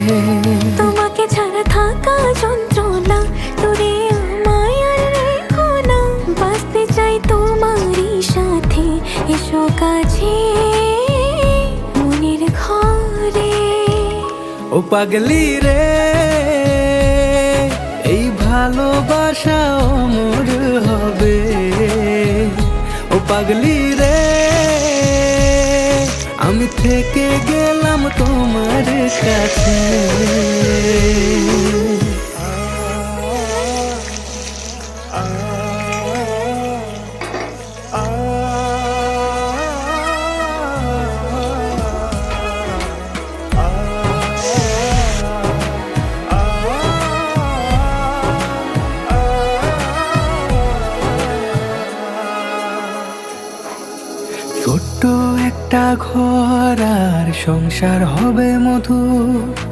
তোমাকে ছাড়া থাকা যন্ত্রণা, দূরে আমায় আর রেখো না। বাঁচতে চাই তোমারই সাথে, এসো কাছে মনের ঘরে। ও পাগলি রে, এই ভালোবাসা অমর হবে। ও পাগলি রে, আমি থেকে গেলাম তোমার কাছে। ছোট্ট একটা ঘর আর সংসার হবে মধুর।